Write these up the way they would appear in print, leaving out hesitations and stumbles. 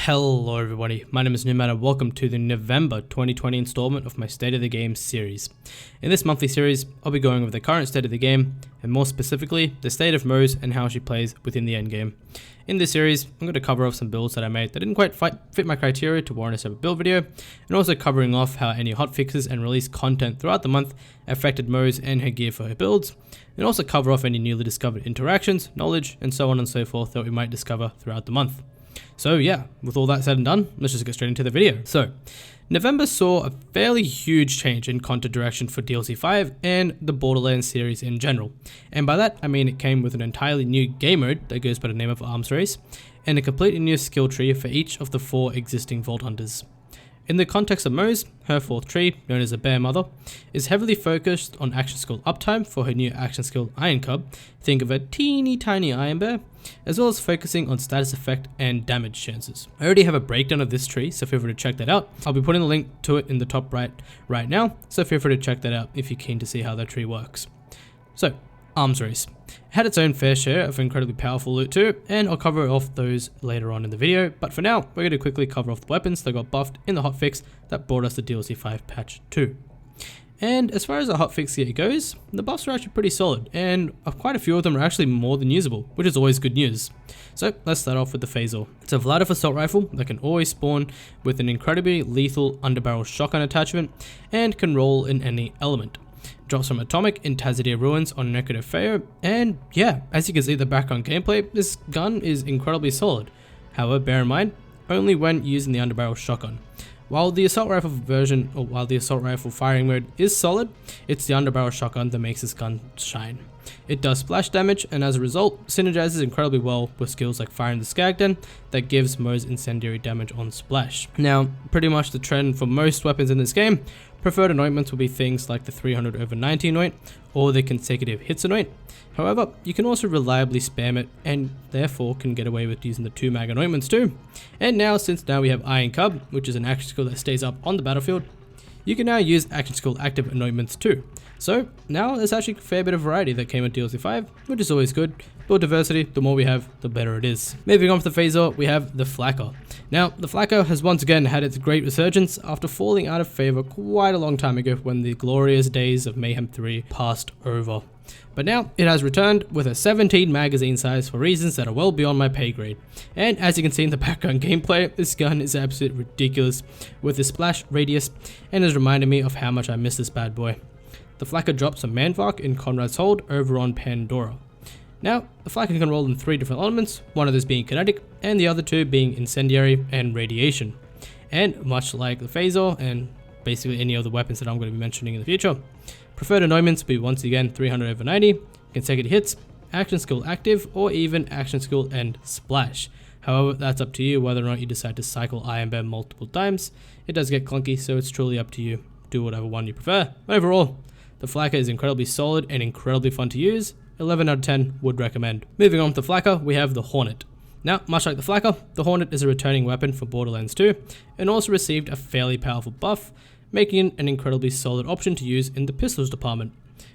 Hello everybody, my name is Newman and welcome to the November 2020 installment of my State of the Game series. In this monthly series, I'll be going over the current state of the game, and more specifically, the state of Moze and how she plays within the endgame. In this series, I'm going to cover off some builds that I made that didn't quite fit my criteria to warrant a separate build video, and also covering off how any hotfixes and release content throughout the month affected Moze and her gear for her builds, and also cover off any newly discovered interactions, knowledge, and so on and so forth that we might discover throughout the month. So yeah, with all that said and done, let's just get straight into the video. So, November saw a fairly huge change in content direction for DLC 5 and the Borderlands series in general. And by that, I mean it came with an entirely new game mode that goes by the name of Arms Race, and a completely new skill tree for each of the 4 existing Vault Hunters. In the context of Moze, her 4th tree, known as the Bear Mother, is heavily focused on action skill uptime for her new action skill Iron Cub, think of a teeny tiny Iron Bear, as well as focusing on status effect and damage chances. I already have a breakdown of this tree, so feel free to check that out. I'll be putting the link to it in the top right now, so feel free to check that out if you're keen to see how that tree works. So, Arms Race. It had its own fair share of incredibly powerful loot too, and I'll cover off those later on in the video, but for now, we're going to quickly cover off the weapons that got buffed in the hotfix that brought us the DLC 5 patch 2. And as far as the hotfix gear goes, the buffs are actually pretty solid, and quite a few of them are actually more than usable, which is always good news. So let's start off with the Phasor. It's a Vladivo assault rifle that can always spawn with an incredibly lethal underbarrel shotgun attachment, and can roll in any element. Drops from Atomic in Tizzy Ruins on Necro Feo, and yeah, as you can see in the background gameplay, this gun is incredibly solid. However, bear in mind, only when using the underbarrel shotgun. While the assault rifle firing mode is solid, it's the underbarrel shotgun that makes this gun shine. It does splash damage, and as a result, synergizes incredibly well with skills like firing the Skagden that gives Moze incendiary damage on splash. Now, pretty much the trend for most weapons in this game, preferred anointments will be things like the 300/90 anoint or the consecutive hits anoint. However, you can also reliably spam it and therefore can get away with using the 2 mag anointments too. And now, since we have Iron Cub, which is an action skill that stays up on the battlefield, you can now use action skill active anointments too. So now there's actually a fair bit of variety that came with DLC 5, which is always good. The more diversity, the more we have, the better it is. Moving on to the Phasor, we have the Flacco. Now, the Flacco has once again had its great resurgence after falling out of favor quite a long time ago when the glorious days of Mayhem 3 passed over. But now, it has returned with a 17 magazine size for reasons that are well beyond my pay grade. And as you can see in the background gameplay, this gun is absolutely ridiculous with the splash radius, and has reminded me of how much I miss this bad boy. The Flacco drops a Manvark in Conrad's Hold over on Pandora. Now, the Flacco can roll in 3 different elements, one of those being kinetic, and the other 2 being incendiary and radiation. And much like the Phasor, and basically any other weapons that I'm going to be mentioning in the future, preferred anointments will be once again 300/90, consecutive hits, action skill active, or even action skill and splash. However, that's up to you whether or not you decide to cycle Iron Bear multiple times. It does get clunky, so it's truly up to you. Do whatever one you prefer. But overall, the Flacco is incredibly solid and incredibly fun to use. 11 out of 10 would recommend. Moving on to the Flacco, we have the Hornet. Now, much like the Flacco, the Hornet is a returning weapon for Borderlands 2, and also received a fairly powerful buff, making it an incredibly solid option to use in the pistols department.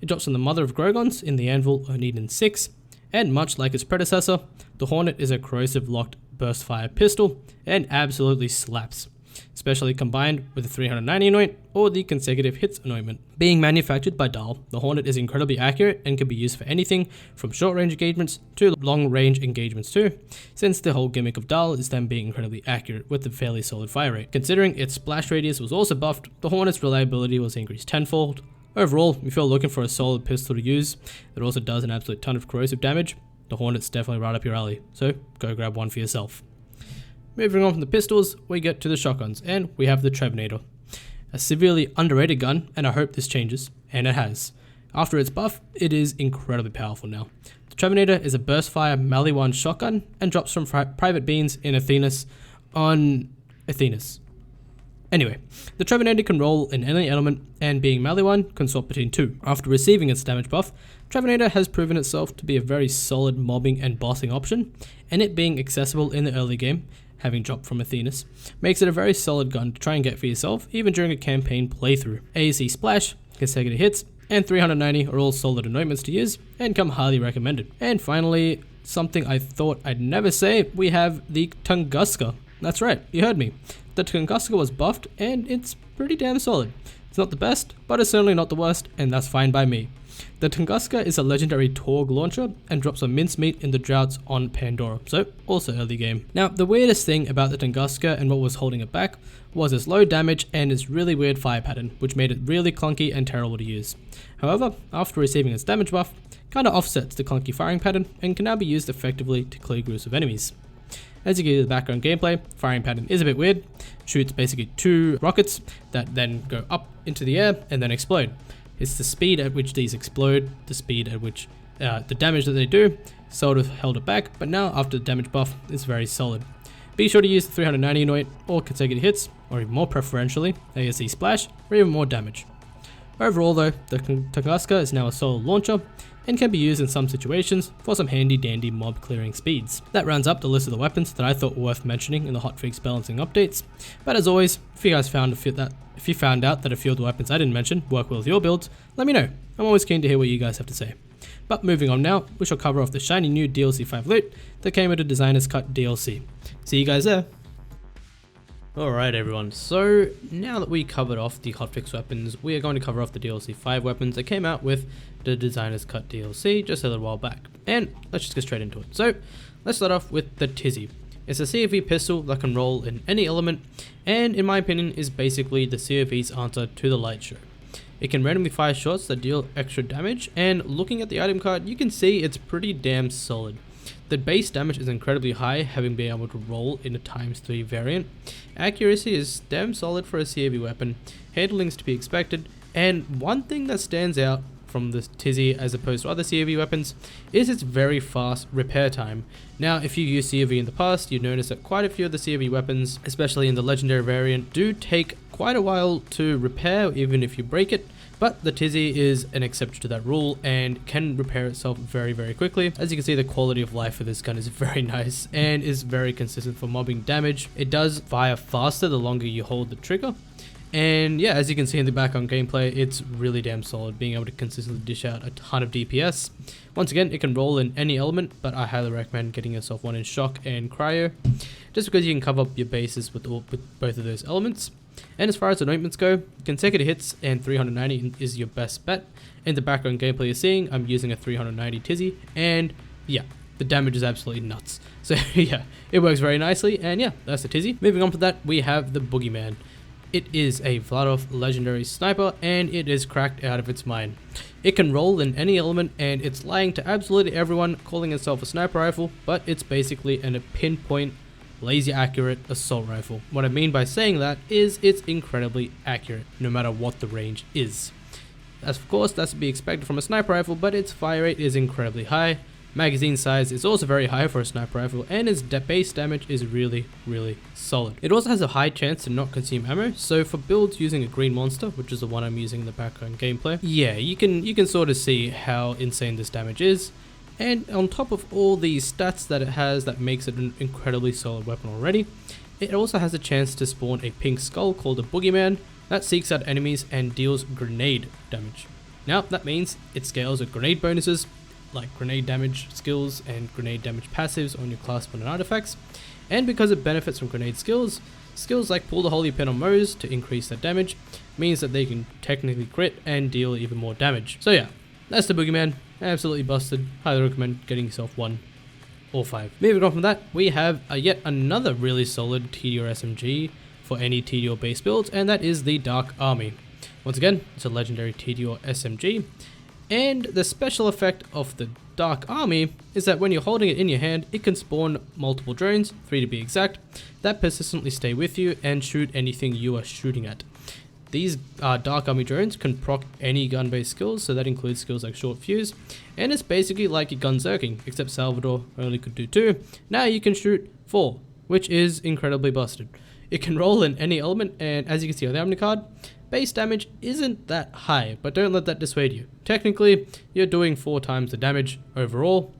It drops from the Mother of Grogons in the Anvil Onedin 6, and much like its predecessor, the Hornet is a corrosive locked burst fire pistol, and absolutely slaps, especially combined with the 390 anoint or the consecutive hits anointment. Being manufactured by Dahl, the Hornet is incredibly accurate and can be used for anything from short range engagements to long range engagements too, since the whole gimmick of Dahl is them being incredibly accurate with a fairly solid fire rate. Considering its splash radius was also buffed, the Hornet's reliability was increased tenfold. Overall, if you're looking for a solid pistol to use that also does an absolute ton of corrosive damage, the Hornet's definitely right up your alley, so go grab one for yourself. Moving on from the pistols, we get to the shotguns, and we have the Trebinator. A severely underrated gun, and I hope this changes, and it has. After its buff, it is incredibly powerful now. The Trebinator is a burst fire melee 1 shotgun, and drops from private beans in Athenas on Athenas. Anyway, the Trebinator can roll in any element, and being melee 1, can swap between 2. After receiving its damage buff, Trebinator has proven itself to be a very solid mobbing and bossing option, and it being accessible in the early game, having dropped from Athenas, makes it a very solid gun to try and get for yourself even during a campaign playthrough. AAC Splash, consecutive hits, and 390 are all solid anointments to use and come highly recommended. And finally, something I thought I'd never say, we have the Thungoska. That's right, you heard me. The Thungoska was buffed and it's pretty damn solid. It's not the best, but it's certainly not the worst, and that's fine by me. The Thungoska is a legendary Torg launcher and drops a mincemeat in the droughts on Pandora, so also early game. Now, the weirdest thing about the Thungoska and what was holding it back was its low damage and its really weird fire pattern, which made it really clunky and terrible to use. However, after receiving its damage buff, kinda offsets the clunky firing pattern and can now be used effectively to clear groups of enemies. As you get to the background gameplay, firing pattern is a bit weird. Shoots basically 2 rockets that then go up into the air and then explode. It's the speed at which these explode, the speed at which the damage that they do, sort of held it back, but now after the damage buff, it's very solid. Be sure to use the 390 annoy or consecutive hits, or even more preferentially, ASE splash, for even more damage. Overall though, the Thungoska is now a solid launcher, and can be used in some situations for some handy dandy mob clearing speeds. That rounds up the list of the weapons that I thought were worth mentioning in the hotfix balancing updates, but as always, if you found out that a few of the weapons I didn't mention work well with your builds, let me know. I'm always keen to hear what you guys have to say. But moving on now, we shall cover off the shiny new DLC 5 loot that came with the Designer's Cut DLC. See you guys there. Alright everyone, so now that we covered off the hotfix weapons, we are going to cover off the DLC 5 weapons that came out with the Designer's Cut DLC just a little while back. And let's just get straight into it. So, let's start off with the Tizzy. It's a CFV pistol that can roll in any element, and in my opinion is basically the CFV's answer to the light show. It can randomly fire shots that deal extra damage, and looking at the item card, you can see it's pretty damn solid. The base damage is incredibly high, having been able to roll in a ×3 variant. Accuracy is damn solid for a CFV weapon, handling is to be expected, and one thing that stands out from the Tizzy as opposed to other CFV weapons is its very fast repair time. Now, if you used CFV in the past, you'd notice that quite a few of the CFV weapons, especially in the legendary variant, do take quite a while to repair even if you break it. But the Tizzy is an exception to that rule and can repair itself very, very quickly. As you can see, the quality of life for this gun is very nice and is very consistent for mobbing damage. It does fire faster the longer you hold the trigger. And yeah, as you can see in the background gameplay, it's really damn solid, being able to consistently dish out a ton of DPS. Once again, it can roll in any element, but I highly recommend getting yourself one in shock and cryo, just because you can cover up your bases with both of those elements. And as far as anointments go, consecutive hits and 390 is your best bet. In the background gameplay you're seeing, I'm using a 390 Tizzy, and yeah, the damage is absolutely nuts. So yeah, it works very nicely, and yeah, that's the Tizzy. Moving on to that, we have the Boogeyman. It is a Vladivo legendary sniper, and it is cracked out of its mind. It can roll in any element, and it's lying to absolutely everyone, calling itself a sniper rifle, but it's basically a pinpoint, laser accurate assault rifle. What I mean by saying that is it's incredibly accurate, no matter what the range is. As of course, that's to be expected from a sniper rifle, but its fire rate is incredibly high. Magazine size is also very high for a sniper rifle, and its base damage is really, really solid. It also has a high chance to not consume ammo, so for builds using a green monster, which is the one I'm using in the background gameplay, yeah, you can sort of see how insane this damage is. And on top of all these stats that it has that makes it an incredibly solid weapon already, it also has a chance to spawn a pink skull called a Boogeyman that seeks out enemies and deals grenade damage. Now that means it scales with grenade bonuses, like grenade damage skills and grenade damage passives on your class 1 and artifacts, and because it benefits from grenade skills like pull the holy pin on Moze to increase their damage, means that they can technically crit and deal even more damage. So yeah, that's the Boogeyman, absolutely busted, highly recommend getting yourself one or 5. Moving on from that, we have yet another really solid TD or SMG for any TD or base builds, and that is the Dark Army. Once again, it's a legendary TD or SMG. And the special effect of the Dark Army is that when you're holding it in your hand, it can spawn multiple drones, 3 to be exact, that persistently stay with you and shoot anything you are shooting at. These Dark Army drones can proc any gun-based skills, so that includes skills like Short Fuse, and it's basically like your gun zerking, except Salvador only could do 2. Now you can shoot 4, which is incredibly busted. It can roll in any element, and as you can see on the Omni card, base damage isn't that high, but don't let that dissuade you. Technically, you're doing 4 times the damage overall,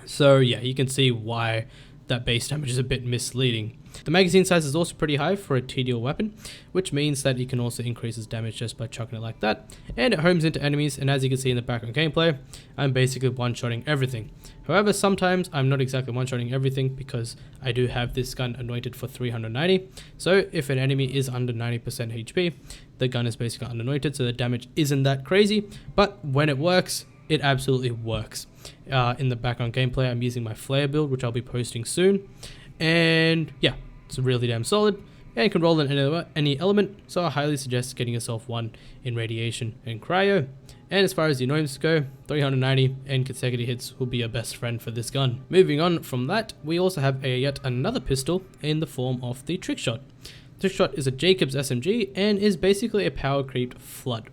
so yeah, you can see why that base damage is a bit misleading. The magazine size is also pretty high for a TDL weapon, which means that it can also increase its damage just by chucking it like that, and it homes into enemies, and as you can see in the background gameplay, I'm basically one-shotting everything. However, sometimes I'm not exactly one-shotting everything because I do have this gun anointed for 390, so if an enemy is under 90% HP, the gun is basically unanointed, so the damage isn't that crazy, but when it works, it absolutely works. In the background gameplay, I'm using my flare build, which I'll be posting soon, and yeah, it's really damn solid, and can roll in any element, so I highly suggest getting yourself one in radiation and cryo. And as far as the annoyance go, 390 and consecutive hits will be your best friend for this gun. Moving on from that, we also have yet another pistol in the form of the Trickshot. Trickshot is a Jacobs SMG and is basically a power creeped flood.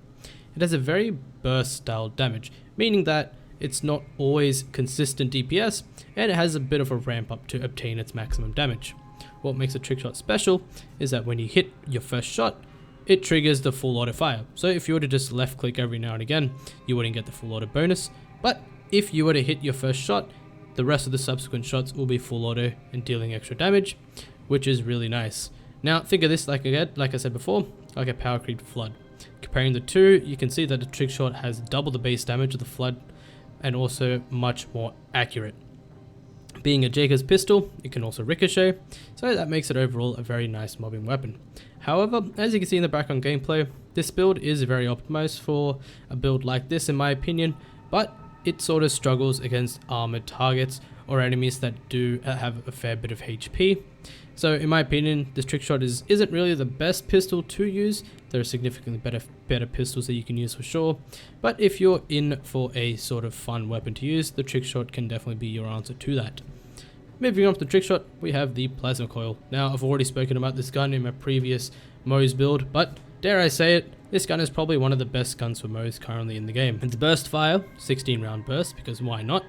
It has a very burst style damage, meaning that it's not always consistent DPS, and it has a bit of a ramp up to obtain its maximum damage. What makes a Trickshot special is that when you hit your first shot, it triggers the full auto fire. So if you were to just left click every now and again, you wouldn't get the full auto bonus, but if you were to hit your first shot, the rest of the subsequent shots will be full auto and dealing extra damage, which is really nice. Now think of this like I said before, like a power creep flood. Comparing the two, you can see that the Trickshot has double the base damage of the flood and also much more accurate. Being a Jacobs pistol, it can also ricochet, so that makes it overall a very nice mobbing weapon. However, as you can see in the background gameplay, this build is very optimized for a build like this in my opinion, but it sort of struggles against armored targets or enemies that do have a fair bit of HP. So in my opinion, this Trickshot isn't really the best pistol to use. There are significantly better pistols that you can use for sure, but if you're in for a sort of fun weapon to use, the Trickshot can definitely be your answer to that. Moving on to the Trickshot, we have the Plasma Coil. Now, I've already spoken about this gun in my previous Moze build, but dare I say it, this gun is probably one of the best guns for Moze currently in the game. It's burst fire, 16 round burst, because why not?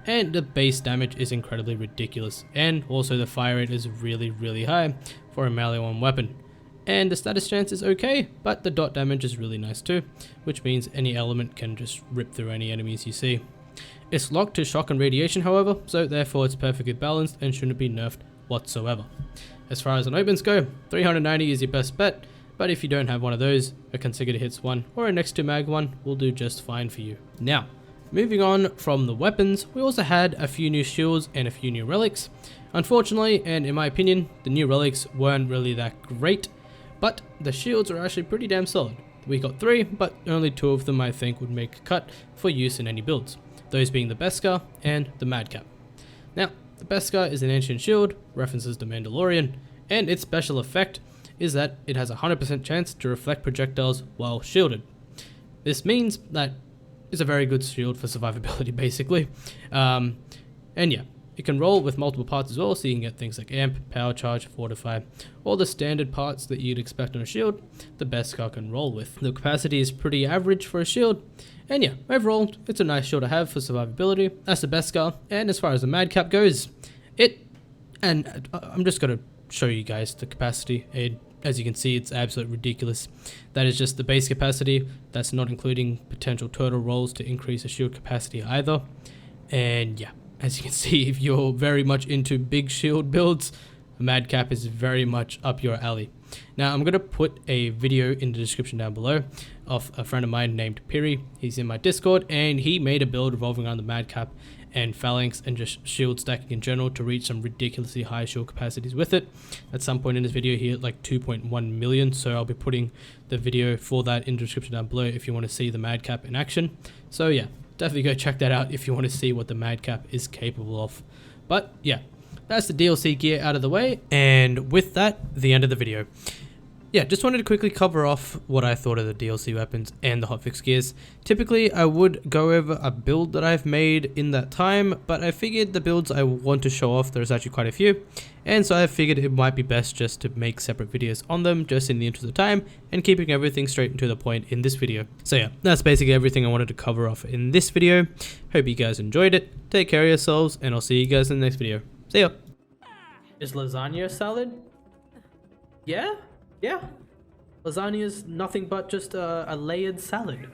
And the base damage is incredibly ridiculous, and also the fire rate is really high for a melee one weapon. And the status chance is okay, but the dot damage is really nice too, which means any element can just rip through any enemies you see. It's locked to shock and radiation however, so therefore it's perfectly balanced and shouldn't be nerfed whatsoever. As far as opens go, 390 is your best bet, but if you don't have one of those, a consecutive hits one or a next to mag one will do just fine for you. Now, moving on from the weapons, we also had a few new shields and a few new relics. Unfortunately, and in my opinion, the new relics weren't really that great, but the shields are actually pretty damn solid. We got 3, but only 2 of them I think would make a cut for use in any builds. Those being the Beskar and the Madcap. Now, the Beskar is an ancient shield, references the Mandalorian, and its special effect is that it has a 100% chance to reflect projectiles while shielded. This means that it's a very good shield for survivability basically. And yeah, it can roll with multiple parts as well, so you can get things like amp, power charge, fortify, all the standard parts that you'd expect on a shield, the Beskar can roll with. The capacity is pretty average for a shield, and yeah, overall, it's a nice shield to have for survivability. That's the Beskar, and as far as the Madcap goes, I'm just going to show you guys the capacity. As you can see, it's absolutely ridiculous. That is just the base capacity. That's not including potential turtle rolls to increase the shield capacity either. And yeah, as you can see, if you're very much into big shield builds, Madcap is very much up your alley. Now, I'm going to put a video in the description down below of a friend of mine named Piri. He's in my Discord, and he made a build revolving around the Madcap and Phalanx and just shield stacking in general to reach some ridiculously high shield capacities with it. At some point in this video, he hit like 2.1 million, so I'll be putting the video for that in the description down below if you want to see the Madcap in action. So yeah, definitely go check that out if you want to see what the Madcap is capable of. But yeah, that's the DLC gear out of the way, and with that, the end of the video. Yeah, just wanted to quickly cover off what I thought of the DLC weapons and the hotfix gears. Typically, I would go over a build that I've made in that time, but I figured the builds I want to show off, there's actually quite a few, and so I figured it might be best just to make separate videos on them, just in the interest of time, and keeping everything straight and to the point in this video. So yeah, that's basically everything I wanted to cover off in this video. Hope you guys enjoyed it, take care of yourselves, and I'll see you guys in the next video. See ya! Is lasagna salad? Yeah? Yeah, lasagna is nothing but just a layered salad.